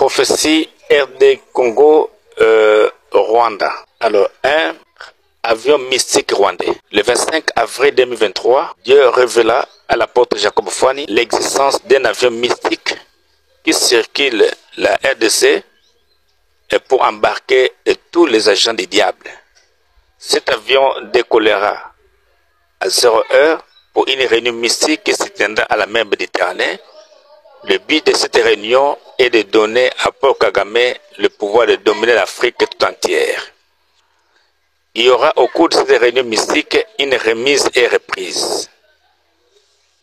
Prophétie RD Congo, Rwanda. Alors, un avion mystique rwandais. Le 25 avril 2023, Dieu révéla à l'apôtre Jacob Fouani l'existence d'un avion mystique qui circule la RDC pour embarquer tous les agents du diable. Cet avion décollera à 0 heure pour une réunion mystique qui se tiendra à la mer Méditerranée. Le but de cette réunion est de donner à Paul Kagame le pouvoir de dominer l'Afrique tout entière. Il y aura au cours de cette réunion mystique une remise et reprise.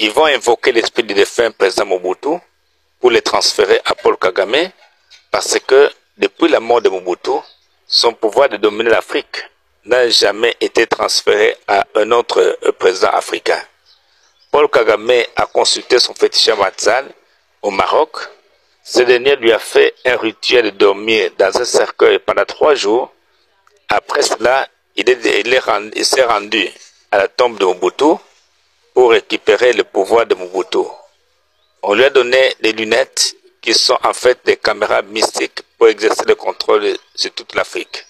Ils vont invoquer l'esprit du défunt président Mobutu pour le transférer à Paul Kagame parce que depuis la mort de Mobutu, son pouvoir de dominer l'Afrique n'a jamais été transféré à un autre président africain. Paul Kagame a consulté son féticheur Matzal au Maroc. Ce dernier lui a fait un rituel de dormir dans un cercueil pendant 3 jours. Après cela, il s'est rendu à la tombe de Mobutu pour récupérer le pouvoir de Mobutu. On lui a donné des lunettes qui sont en fait des caméras mystiques pour exercer le contrôle sur toute l'Afrique.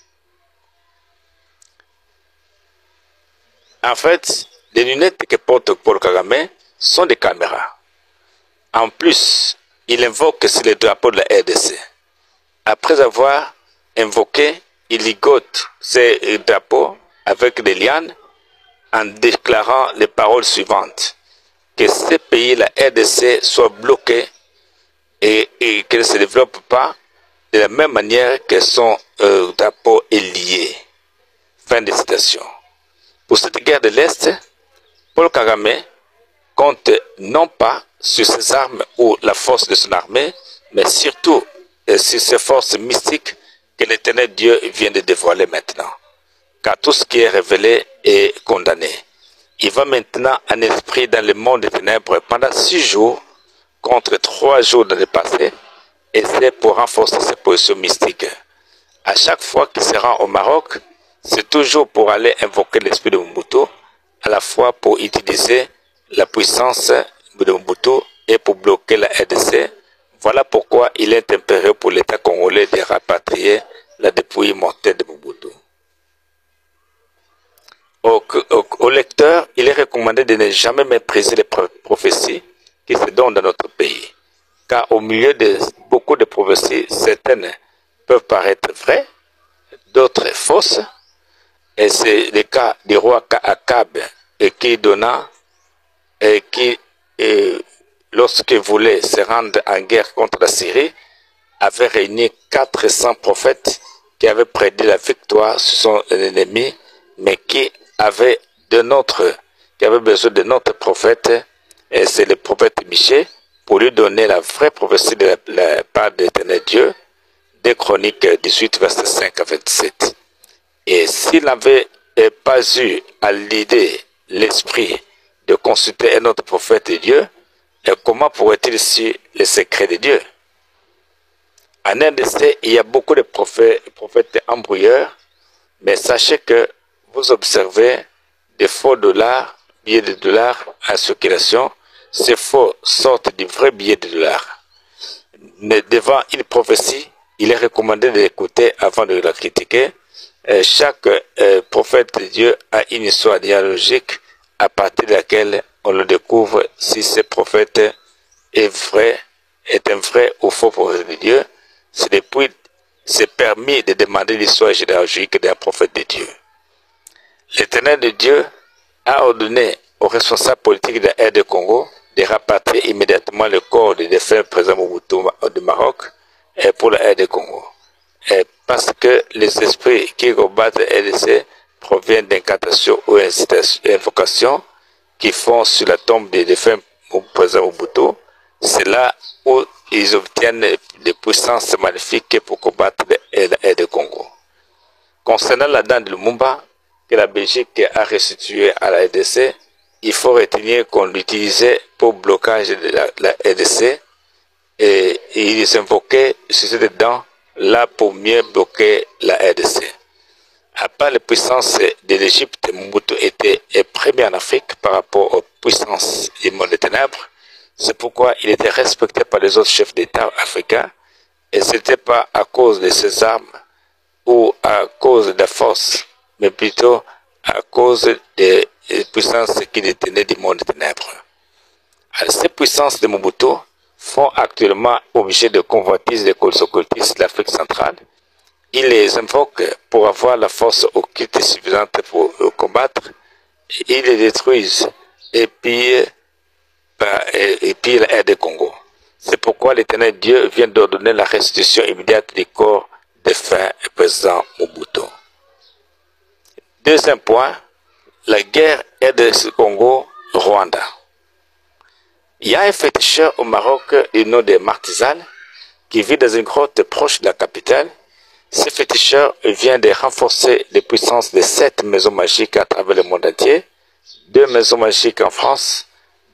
En fait, les lunettes que porte Paul Kagame sont des caméras. En plus, il invoque sur le drapeau de la RDC. Après avoir invoqué, il ligote ces drapeaux avec des lianes en déclarant les paroles suivantes. Que ces pays, la RDC, soient bloqués et qu'elle ne se développe pas de la même manière que son drapeau est lié. Fin de citation. Pour cette guerre de l'Est, Paul Kagame compte non pas sur ses armes ou la force de son armée, mais surtout sur ses forces mystiques que l'Éternel Dieu vient de dévoiler maintenant. Car tout ce qui est révélé est condamné. Il va maintenant en esprit dans le monde des ténèbres pendant 6 jours contre 3 jours dans le passé, et c'est pour renforcer ses positions mystiques. À chaque fois qu'il se rend au Maroc, c'est toujours pour aller invoquer l'esprit de Mobutu, à la fois pour utiliser la puissance de Mobutu et pour bloquer la RDC. Voilà pourquoi il est impérieux pour l'État congolais de rapatrier la dépouille mortelle de Mobutu. Au lecteur, il est recommandé de ne jamais mépriser les prophéties qui se donnent dans notre pays. Car au milieu de beaucoup de prophéties, certaines peuvent paraître vraies, d'autres fausses. Et c'est le cas du roi Akab qui donna, et qui, lorsqu'il voulait se rendre en guerre contre la Syrie, avait réuni 400 prophètes qui avaient prédit la victoire sur son ennemi, mais qui avait besoin de notre prophète, et c'est le prophète Michée, pour lui donner la vraie prophétie de la part de l'Éternel Dieu, des Chroniques 18, verset 5 à 27. Et s'il n'avait pas eu à l'idée l'esprit de consulter un autre prophète de Dieu, comment pourrait-il suivre les secrets de Dieu? En RDC, il y a beaucoup de prophètes embrouilleurs, mais sachez que vous observez des faux dollars, billets de dollars en circulation. Ces faux sortent du vrai billet de dollars. Mais devant une prophétie, il est recommandé de l'écouter avant de la critiquer. Chaque prophète de Dieu a une histoire dialogique à partir de laquelle on le découvre si ce prophète est un vrai ou faux prophète de Dieu. C'est permis de demander l'histoire généalogique d'un prophète de Dieu. L'Éternel de Dieu a ordonné aux responsables politiques de la RD Congo de rapatrier immédiatement le corps du défunt président Mobutu du Maroc pour la RD Congo. Parce que les esprits qui combattent la RDC proviennent d'incantations ou invocations qui font sur la tombe des défunts président Mobutu. C'est là où ils obtiennent des puissances magnifiques pour combattre la RD Congo. Concernant la dent de Lumumba, que la Belgique a restituée à la RDC, il faut retenir qu'on l'utilisait pour blocage de la RDC et ils invoquaient sur cette dent là pour mieux bloquer la RDC. À part les puissances de l'Égypte, Mobutu était premier en Afrique par rapport aux puissances du monde des ténèbres. C'est pourquoi il était respecté par les autres chefs d'État africains Et ce n'était pas à cause de ses armes ou à cause de la force, mais plutôt à cause des puissances qui détenaient du monde des ténèbres. Alors, ces puissances de Mobutu font actuellement objet de convoitises des occultistes de l'Afrique centrale. Ils les invoquent pour avoir la force occulte suffisante pour combattre. Ils les détruisent et pillent la RD Congo. C'est pourquoi l'Éternel Dieu vient d'ordonner la restitution immédiate du corps défunt du président Mobutu. Deuxième point, la guerre RDC Congo-Rwanda. Il y a un féticheur au Maroc du nom de Martizal qui vit dans une grotte proche de la capitale. Ce féticheur vient de renforcer les puissances de 7 maisons magiques à travers le monde entier, 2 maisons magiques en France,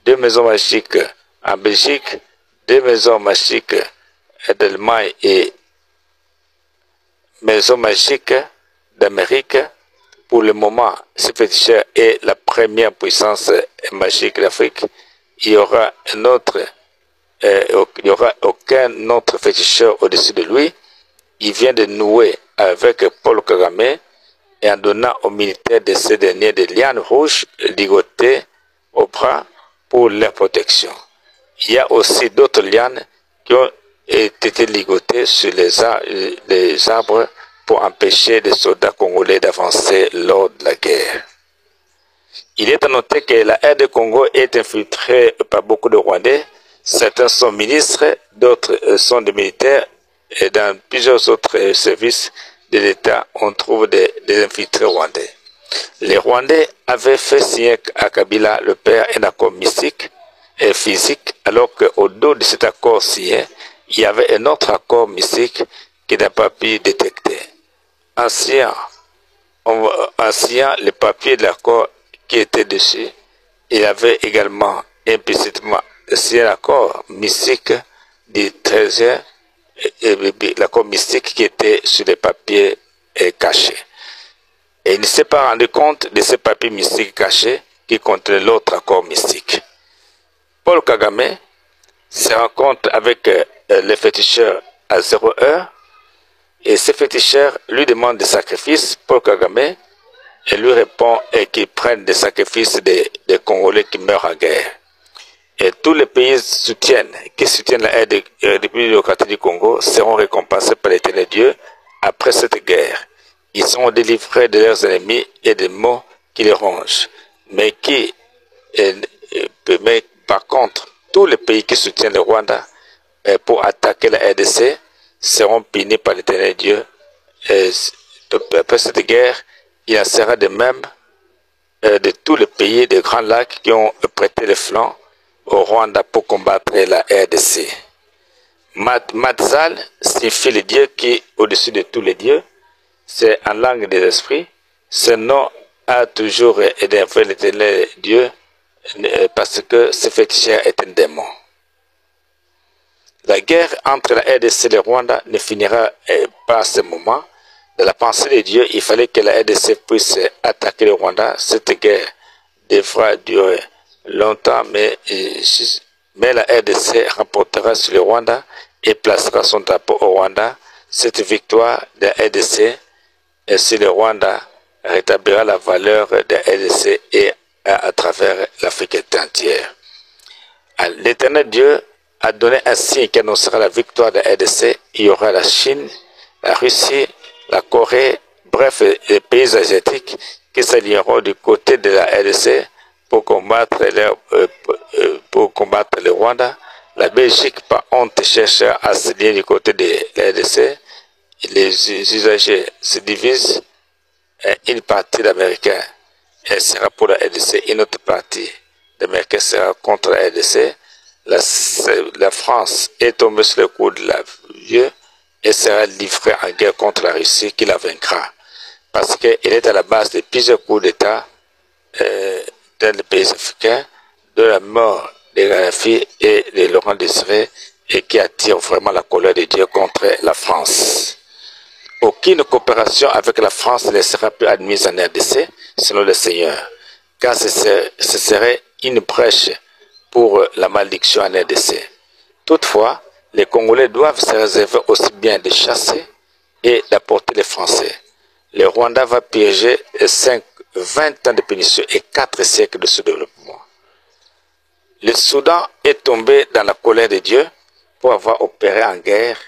2 maisons magiques en Belgique, 2 maisons magiques d'Allemagne et maisons magiques d'Amérique. Pour le moment, ce féticheur est la première puissance magique d'Afrique. Il y aura aucun autre féticheur au-dessus de lui. Il vient de nouer avec Paul Kagame et en donnant aux militaires de ces derniers des lianes rouges ligotées au bras pour leur protection. Il y a aussi d'autres lianes qui ont été ligotées sur les arbres pour empêcher les soldats congolais d'avancer lors de la guerre. Il est à noter que la RD Congo est infiltrée par beaucoup de Rwandais. Certains sont ministres, d'autres sont des militaires. Et dans plusieurs autres services de l'État, on trouve des infiltrés rwandais. Les Rwandais avaient fait signer à Kabila, le père, un accord mystique et physique, alors qu'au dos de cet accord signé, il y avait un autre accord mystique qui n'a pas pu détecter. En signant le papier de l'accord qui était dessus, il avait également implicitement signé l'accord mystique du 13e, l'accord mystique qui était sur les papiers cachés. Et il ne s'est pas rendu compte de ces papiers mystiques cachés qui contenaient l'autre accord mystique. Paul Kagame se rencontre avec le féticheur à 0 heure et ce féticheur lui demande des sacrifices. Paul Kagame et lui répond qu'il prenne des sacrifices des Congolais qui meurent en guerre. Et tous les pays qui soutiennent la République démocratique du Congo seront récompensés par l'Éternel Dieu après cette guerre. Ils seront délivrés de leurs ennemis et des maux qui les rongent. Mais par contre, tous les pays qui soutiennent le Rwanda pour attaquer la RDC seront punis par l'Éternel Dieu. Et après cette guerre, il en sera de même de tous les pays des Grands Lacs qui ont prêté le flanc au Rwanda pour combattre la RDC. Matzal signifie le Dieu qui est au-dessus de tous les dieux. C'est en langue des esprits. Ce nom a toujours énervé l'Éternel Dieu parce que ce féticheur est un démon. La guerre entre la RDC et le Rwanda ne finira pas à ce moment. Dans la pensée de Dieu, il fallait que la RDC puisse attaquer le Rwanda. Cette guerre devra durer longtemps, mais la RDC remportera sur le Rwanda et placera son drapeau au Rwanda. Cette victoire de la RDC sur le Rwanda rétablira la valeur de la RDC et à travers l'Afrique entière. L'Éternel Dieu a donné un signe qui annoncera la victoire de la RDC. Il y aura la Chine, la Russie, la Corée, bref, les pays asiatiques qui s'aligneront du côté de la RDC pour combattre le Rwanda. La Belgique, par honte, cherche à s'aligner du côté de la RDC. Les usagers se divisent. Une partie d'Américains sera pour la RDC, une autre partie d'Américains sera contre la RDC. La France est tombée sur le coup de la vieux et sera livrée en guerre contre la Russie qui la vaincra. Parce qu'elle est à la base de plusieurs coups d'État dans les pays africains, de la mort de Gaddafi et de Laurent Désiré, et qui attire vraiment la colère de Dieu contre la France. Aucune coopération avec la France ne sera plus admise en RDC, selon le Seigneur, car ce serait une brèche pour la malédiction en RDC. Toutefois, les Congolais doivent se réserver aussi bien de chasser et d'apporter les Français. Le Rwanda va piéger 20 ans de punition et 4 siècles de sous-développement. Le Soudan est tombé dans la colère de Dieu pour avoir opéré en guerre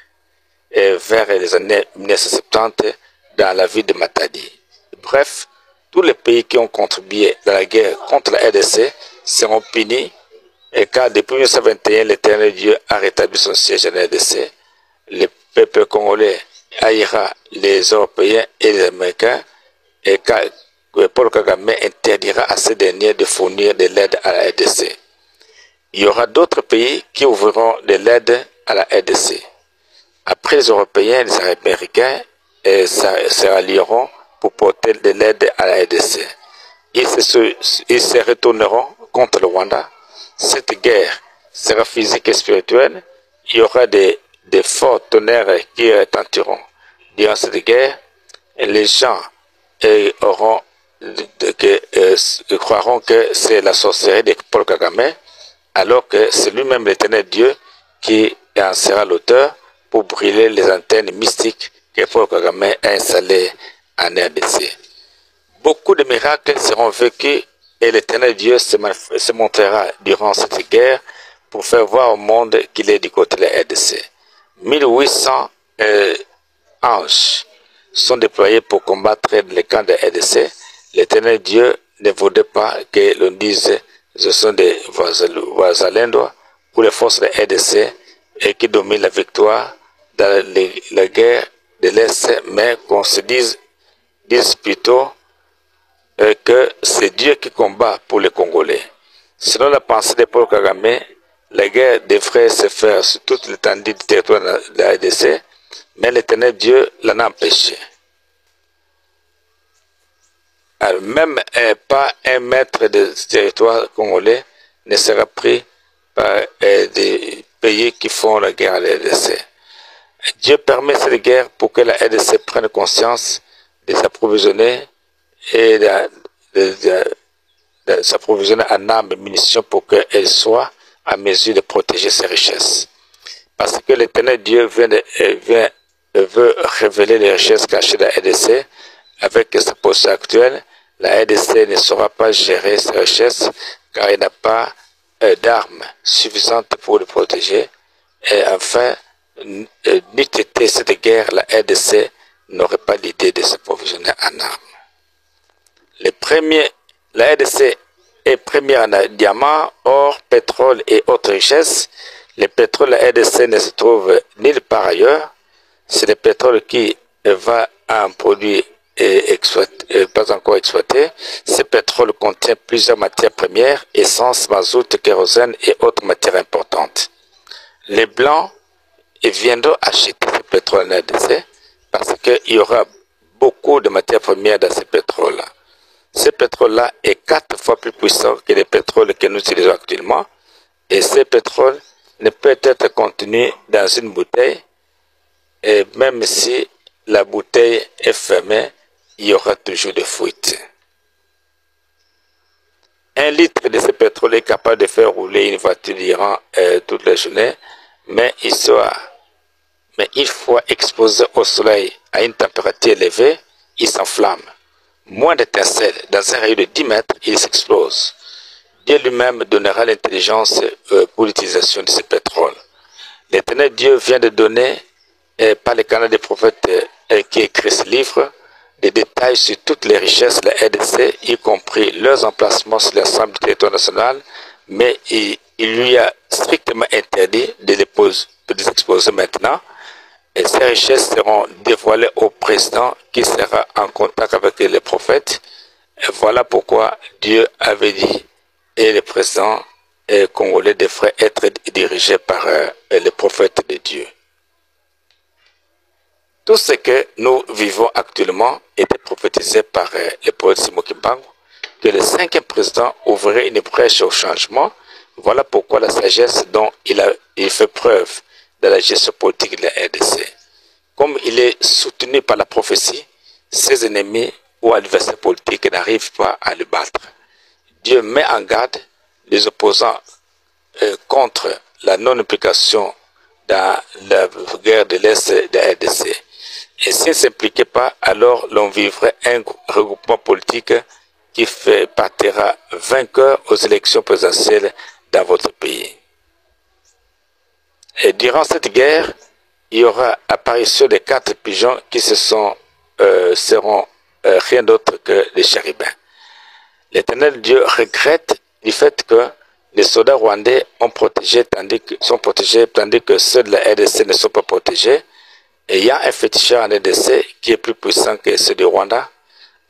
vers les années 1970 dans la ville de Matadi. Bref, tous les pays qui ont contribué dans la guerre contre la RDC seront punis, et car depuis 1921, l'Éternel Dieu a rétabli son siège en RDC. Le peuple congolais haïra les Européens et les Américains, et car Paul Kagame interdira à ces derniers de fournir de l'aide à la RDC. Il y aura d'autres pays qui ouvriront de l'aide à la RDC. Après les Européens, les Américains se rallieront pour porter de l'aide à la RDC. Ils se retourneront contre le Rwanda. Cette guerre sera physique et spirituelle. Il y aura des forts tonnerres qui retentiront. Durant cette guerre, les gens croiront que c'est la sorcellerie de Paul Kagame, alors que c'est lui-même l'Éternel Dieu qui en sera l'auteur pour brûler les antennes mystiques que Paul Kagame a installées en RDC. Beaucoup de miracles seront vécus et l'Éternel Dieu se montrera durant cette guerre pour faire voir au monde qu'il est du côté de la RDC. 1800 anges sont déployés pour combattre les camps de la RDC. L'Éternel Dieu ne voudrait pas que l'on dise ce sont des Wazalendois ou les forces de la RDC et qui dominent la victoire dans la guerre de l'Est, mais qu'on se dise plutôt que c'est Dieu qui combat pour les Congolais. Selon la pensée de Paul Kagame, la guerre devrait se faire sur toute l'étendue du territoire de la RDC, mais l'Éternel Dieu l'en a empêché. Alors, même pas un mètre de territoire congolais ne sera pris par des pays qui font la guerre à la RDC. Dieu permet cette guerre pour que la RDC prenne conscience de s'approvisionner et de s'approvisionner en armes et munitions pour qu'elle soit à mesure de protéger ses richesses. Parce que l'Éternel Dieu veut révéler les richesses cachées de la RDC. Avec sa posture actuelle, la RDC ne saura pas gérer ses richesses car elle n'a pas d'armes suffisantes pour le protéger. Et enfin, n'eût été cette guerre, la RDC n'aurait pas l'idée de s'approvisionner en armes. La RDC est première en diamants, or, pétrole et autres richesses. Le pétrole de la RDC ne se trouve nulle part ailleurs. C'est le pétrole qui va en produit pas encore exploité. Ce pétrole contient plusieurs matières premières, essence, mazout, kérosène et autres matières importantes. Les Blancs viendront acheter ce pétrole en RDC parce qu'il y aura beaucoup de matières premières dans ce pétrole-là. Ce pétrole-là est 4 fois plus puissant que le pétrole que nous utilisons actuellement. Et ce pétrole ne peut être contenu dans une bouteille. Et même si la bouteille est fermée, il y aura toujours des fuites. 1 litre de ce pétrole est capable de faire rouler une voiture durant toute la journée. Mais une fois exposé au soleil à une température élevée, il s'enflamme. Moins d'étincelles, dans un rayon de 10 mètres, il s'explose. Dieu lui-même donnera l'intelligence pour l'utilisation de ce pétrole. L'Éternel Dieu vient de donner, par le canal des prophètes qui écrit ce livre, des détails sur toutes les richesses de la RDC, y compris leurs emplacements sur l'ensemble du territoire national, mais il lui a strictement interdit de les exposer maintenant. Et ces richesses seront dévoilées au président qui sera en contact avec les prophètes. Et voilà pourquoi Dieu avait dit et le président congolais devrait être dirigé par les prophètes de Dieu. Tout ce que nous vivons actuellement était prophétisé par le prophète Simon Kimbangu, que le 5e président ouvrirait une brèche au changement. Voilà pourquoi la sagesse dont il fait preuve dans la gestion politique de la RDC. Comme il est soutenu par la prophétie, ses ennemis ou adversaires politiques n'arrivent pas à le battre. Dieu met en garde les opposants contre la non-implication dans la guerre de l'Est de la RDC. Et s'il ne s'impliquait pas, alors l'on vivrait un regroupement politique qui partira vainqueur aux élections présidentielles dans votre pays. Et durant cette guerre, il y aura apparition des 4 pigeons qui seront rien d'autre que des chérubins. L'Éternel Dieu regrette du fait que les soldats rwandais sont protégés tandis que ceux de la RDC ne sont pas protégés. Et il y a un féticheur en RDC qui est plus puissant que ceux du Rwanda.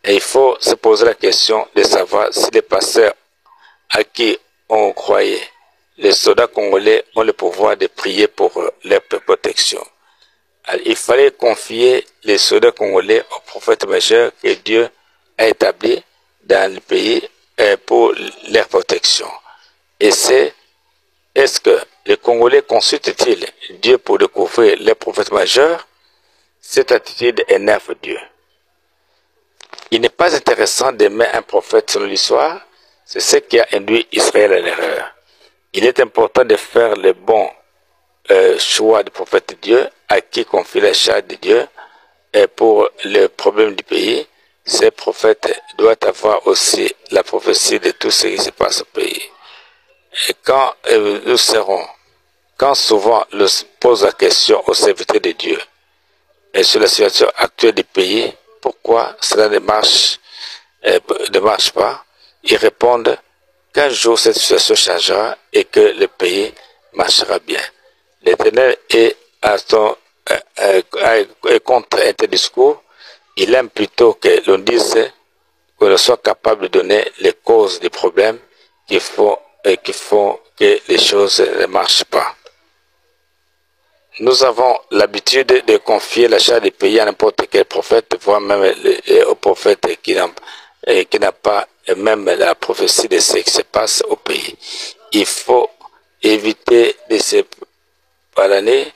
Et il faut se poser la question de savoir si les pasteurs à qui on croyait, les soldats congolais, ont le pouvoir de prier pour leur protection. Alors, il fallait confier les soldats congolais au prophète majeur que Dieu a établi dans le pays pour leur protection. Et est-ce que les Congolais consultent-ils Dieu pour découvrir les prophètes majeurs? Cette attitude énerve Dieu. Il n'est pas intéressant d'aimer un prophète selon l'histoire, c'est ce qui a induit Israël à l'erreur. Il est important de faire le bon choix du prophète de Dieu, à qui confie la charge de Dieu pour le problème du pays. Ces prophètes doivent avoir aussi la prophétie de tout ce qui se passe au pays. Et quand souvent nous pose la question aux serviteurs de Dieu et sur la situation actuelle du pays, pourquoi cela ne marche pas, ils répondent qu'un jour cette situation changera et que le pays marchera bien. L'Éternel est contre un tel discours. Il aime plutôt que l'on dise que l'on soit capable de donner les causes des problèmes qui font que les choses ne marchent pas. Nous avons l'habitude de confier la charge des pays à n'importe quel prophète, voire même au prophète qui n'a pas même la prophétie de ce qui se passe au pays. Il faut éviter de se balader.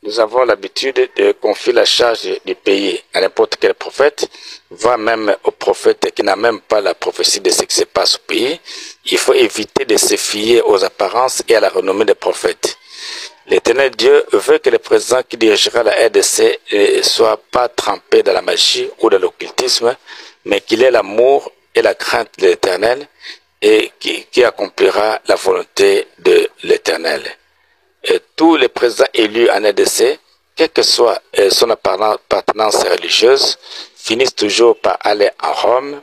Nous avons l'habitude de confier la charge du pays à n'importe quel prophète, voire même au prophète qui n'a même pas la prophétie de ce qui se passe au pays. Il faut éviter de se fier aux apparences et à la renommée des prophètes. L'Éternel Dieu veut que le président qui dirigera la RDC ne soit pas trempé dans la magie ou dans l'occultisme, mais qu'il ait l'amour et la crainte de l'Éternel et qui accomplira la volonté de l'Éternel. Tous les présidents élus en RDC, quelle que soit son appartenance religieuse, finissent toujours par aller en Rome,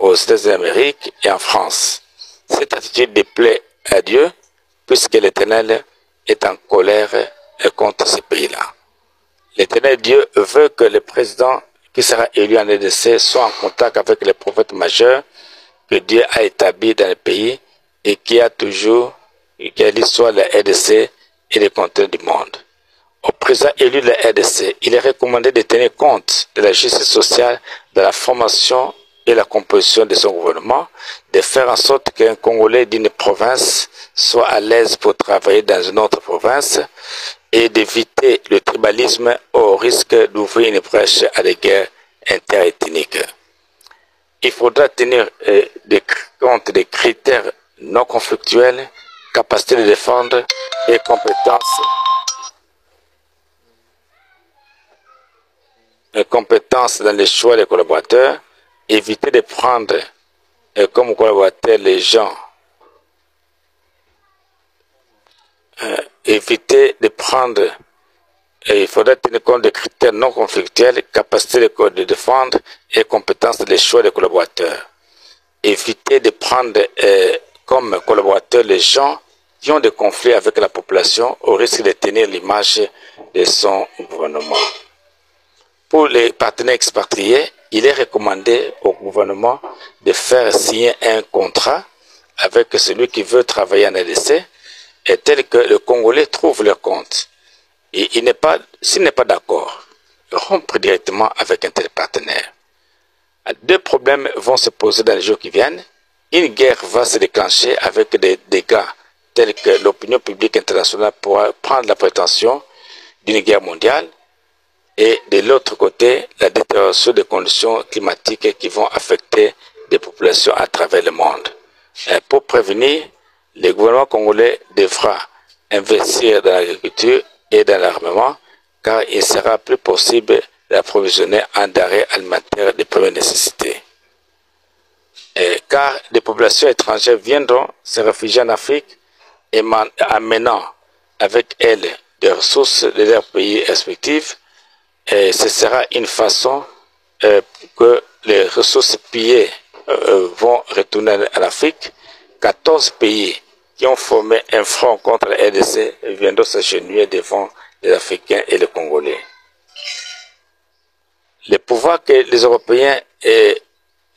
aux États-Unis d'Amérique et en France. Cette attitude déplaît à Dieu, puisque l'Éternel est en colère contre ce pays-là. L'Éternel Dieu veut que le président qui sera élu en RDC soit en contact avec les prophètes majeurs que Dieu a établis dans le pays et qui a l'histoire de la RDC et les contrées du monde. Au président élu de la RDC, il est recommandé de tenir compte de la justice sociale, de la formation et la composition de son gouvernement, de faire en sorte qu'un Congolais d'une province soit à l'aise pour travailler dans une autre province et d'éviter le tribalisme au risque d'ouvrir une brèche à des guerres interethniques. Il faudra tenir compte des critères non conflictuels, capacité de défendre et compétences dans le choix des collaborateurs, éviter de prendre comme collaborateurs les gens, il faudra tenir compte des critères non conflictuels, capacité de défendre et compétences dans le choix des collaborateurs. Éviter de prendre comme collaborateurs les gens qui ont des conflits avec la population au risque de tenir l'image de son gouvernement. Pour les partenaires expatriés, il est recommandé au gouvernement de faire signer un contrat avec celui qui veut travailler en RDC, et tel que le Congolais trouve leur compte. Et s'il n'est pas d'accord, rompre directement avec un tel partenaire. Deux problèmes vont se poser dans les jours qui viennent. Une guerre va se déclencher avec des dégâts tels que l'opinion publique internationale pourra prendre la prétention d'une guerre mondiale, et de l'autre côté, la détérioration des conditions climatiques qui vont affecter des populations à travers le monde. Pour prévenir, Le gouvernement congolais devra investir dans l'agriculture et dans l'armement, car il sera plus possible d'approvisionner en denrées alimentaires de première nécessité. Car des populations étrangères viendront se réfugier en Afrique et amenant avec elles des ressources de leurs pays respectifs. Et ce sera une façon que les ressources pillées vont retourner en Afrique. 14 pays qui ont formé un front contre la RDC viendront s'agenouiller devant les Africains et les Congolais. Le pouvoir que les Européens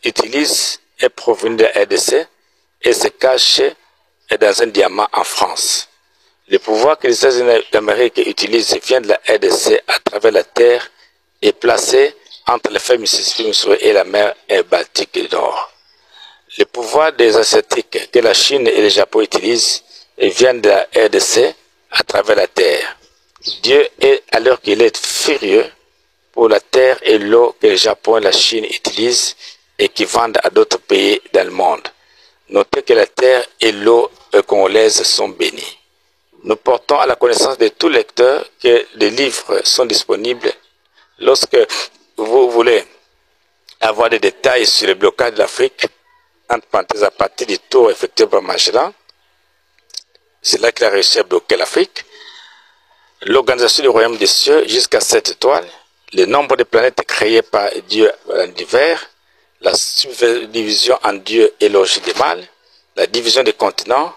utilisent est provenu de la RDC et se cache dans un diamant en France. Le pouvoir que les États-Unis d'Amérique utilisent vient de la RDC à travers la terre et placé entre le fleuve Mississippi, Missouri et la mer Baltique du Nord. Le pouvoir des Asiatiques que la Chine et le Japon utilisent vient de la RDC à travers la terre. Dieu est, alors qu'il est furieux pour la terre et l'eau que le Japon et la Chine utilisent et qui vendent à d'autres pays dans le monde. Notez que la terre et l'eau congolaises sont bénies. Nous portons à la connaissance de tout lecteur que les livres sont disponibles. Lorsque vous voulez avoir des détails sur le blocage de l'Afrique, entre parenthèses, à partir du tour effectué par Magellan, c'est là qu'il a réussi à bloquer l'Afrique. L'organisation du royaume des cieux jusqu'à 7 étoiles, le nombre de planètes créées par Dieu en l'univers, la subdivision en Dieu et l'origine du mal, la division des continents,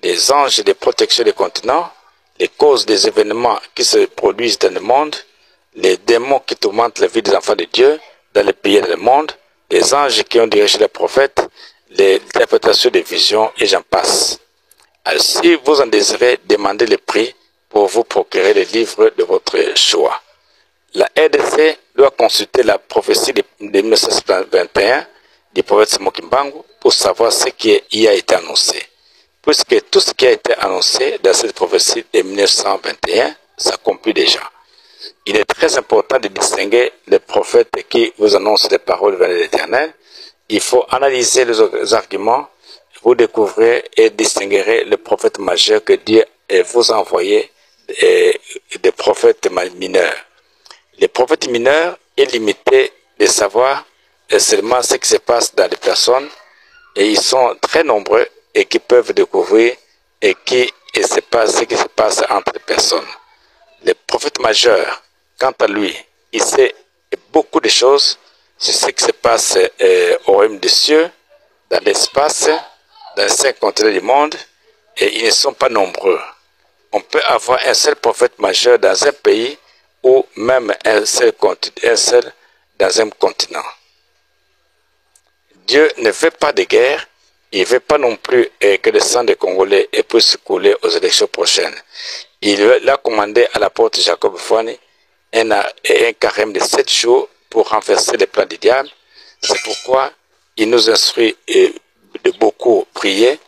les anges de protection des continents, les causes des événements qui se produisent dans le monde, les démons qui tourmentent la vie des enfants de Dieu dans les pays et dans le monde, les anges qui ont dirigé les prophètes, l'interprétation des visions et j'en passe. Alors, si vous en désirez, demandez le prix pour vous procurer les livres de votre choix. La RDC doit consulter la prophétie de 1921 du prophète Simoki Mbangu pour savoir ce qui y a été annoncé. Puisque tout ce qui a été annoncé dans cette prophétie de 1921 s'accomplit déjà. Il est très important de distinguer les prophètes qui vous annoncent des paroles venues de l'Éternel. Il faut analyser les arguments, vous découvrirez et distinguerez le prophète majeur que Dieu vous a envoyé des prophètes mineurs. Les prophètes mineurs est limité de savoir seulement ce qui se passe dans les personnes et ils sont très nombreux et qui peuvent découvrir et ce qui se passe entre les personnes. Le prophète majeur, quant à lui, il sait beaucoup de choses sur ce qui se passe au royaume des cieux, dans l'espace, dans les 5 continents du monde, et ils ne sont pas nombreux. On peut avoir un seul prophète majeur dans un pays ou même un seul dans un continent. Dieu ne veut pas de guerre, il ne veut pas non plus que le sang des Congolais puisse couler aux élections prochaines. Il a commandé à l'apôtre Jacob Fouani un carême de 7 jours pour renverser les plans du diable. C'est pourquoi il nous instruit de beaucoup prier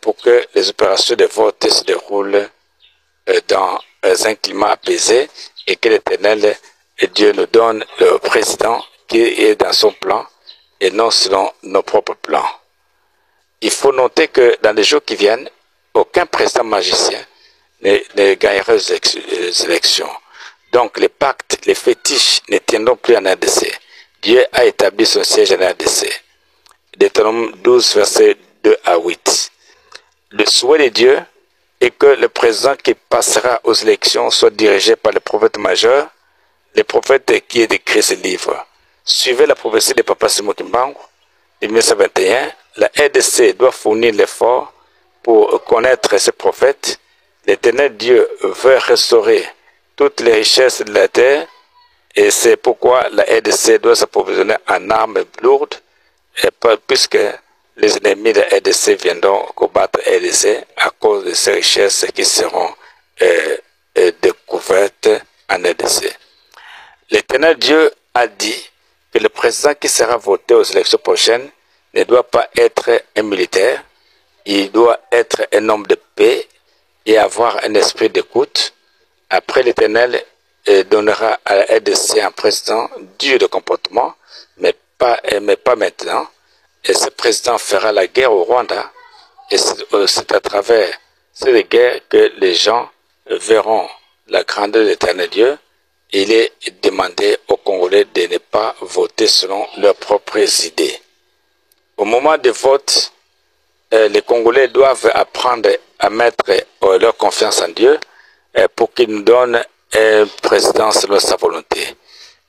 pour que les opérations de vote se déroulent dans un climat apaisé et que l'Éternel Dieu nous donne le président qui est dans son plan et non selon nos propres plans. Il faut noter que dans les jours qui viennent, aucun président magicien ne gagnera les élections. Donc les pactes, les fétiches ne tiendront plus en RDC. Dieu a établi son siège en RDC. Deutéronome 12, versets 2 à 8. Le souhait de Dieu est que le président qui passera aux élections soit dirigé par le prophète majeur, le prophète qui est écrit ce livre. Suivez la prophétie de Papa Simoki Mbangu de 1921. La RDC doit fournir l'effort pour connaître ce prophète. L'Éternel Dieu veut restaurer toutes les richesses de la terre et c'est pourquoi la RDC doit s'approvisionner en armes lourdes puisque les ennemis de la RDC viendront combattre la RDC à cause de ces richesses qui seront découvertes en RDC. L'Éternel Dieu a dit que le président qui sera voté aux élections prochaines ne doit pas être un militaire, il doit être un homme de paix et avoir un esprit d'écoute. Après, l'Éternel donnera à la RDC un président dur de comportement, mais pas maintenant. Et ce président fera la guerre au Rwanda Et c'est à travers cette guerre que les gens verront la grandeur de l'Éternel Dieu. Il est demandé aux Congolais de ne pas voter selon leurs propres idées. Au moment du vote, les Congolais doivent apprendre à mettre leur confiance en Dieu pour qu'il nous donne un président selon sa volonté.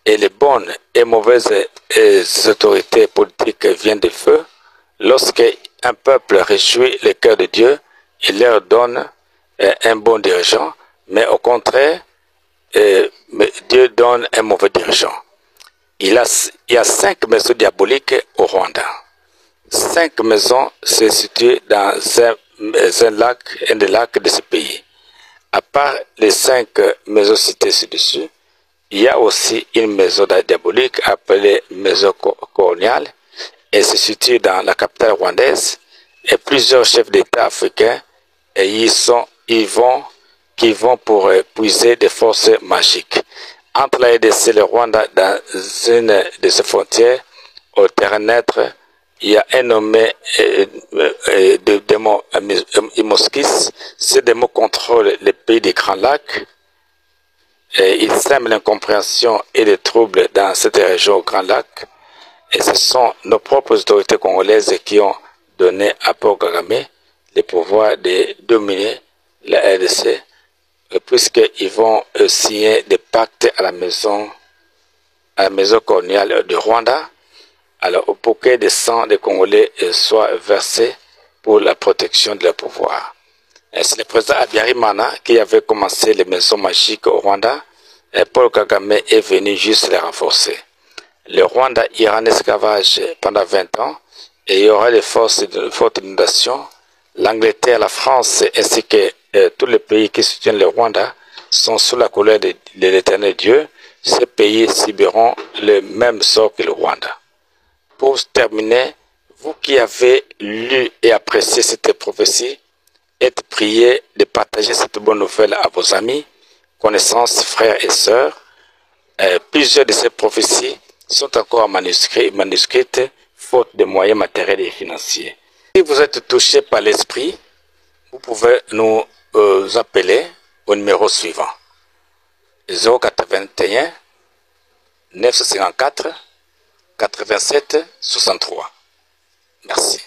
Et les bonnes et mauvaises autorités politiques viennent de feu. Lorsque un peuple réjouit le cœur de Dieu, il leur donne un bon dirigeant, mais au contraire, Dieu donne un mauvais dirigeant. Il y a 5 maisons diaboliques au Rwanda. 5 maisons se situent dans un des lacs de ce pays. À part les 5 maisons citées ci-dessus, il y a aussi une maison diabolique appelée maison coloniale et se situe dans la capitale rwandaise. Et plusieurs chefs d'État africains qui vont pour puiser des forces magiques. Entre la RDC et le Rwanda, dans une de ses frontières, au terrain neutre, il y a un nommé de démon Imoskis. Ce démon contrôle les pays des Grands Lacs. Et il sème l'incompréhension et les troubles dans cette région au Grand Lac. Et ce sont nos propres autorités congolaises qui ont donné à Paul Kagame le pouvoir de dominer la RDC, puisqu'ils vont signer des pactes à la maison coloniale de Rwanda, alors pour que des sangs des Congolais soient versés pour la protection de leur pouvoir. C'est le président Habyarimana qui avait commencé les maisons magiques au Rwanda. Et Paul Kagame est venu juste les renforcer. Le Rwanda ira en esclavage pendant 20 ans et il y aura des fortes inondations. L'Angleterre, la France ainsi que tous les pays qui soutiennent le Rwanda sont sous la colère de l'Éternel Dieu. Ces pays subiront le même sort que le Rwanda. Pour terminer, vous qui avez lu et apprécié cette prophétie, êtes priés de partager cette bonne nouvelle à vos amis, connaissances, frères et sœurs. Plusieurs de ces prophéties sont encore manuscrites, faute de moyens matériels et financiers. Si vous êtes touché par l'esprit, vous pouvez nous appeler au numéro suivant: 081 954 87 63. Merci.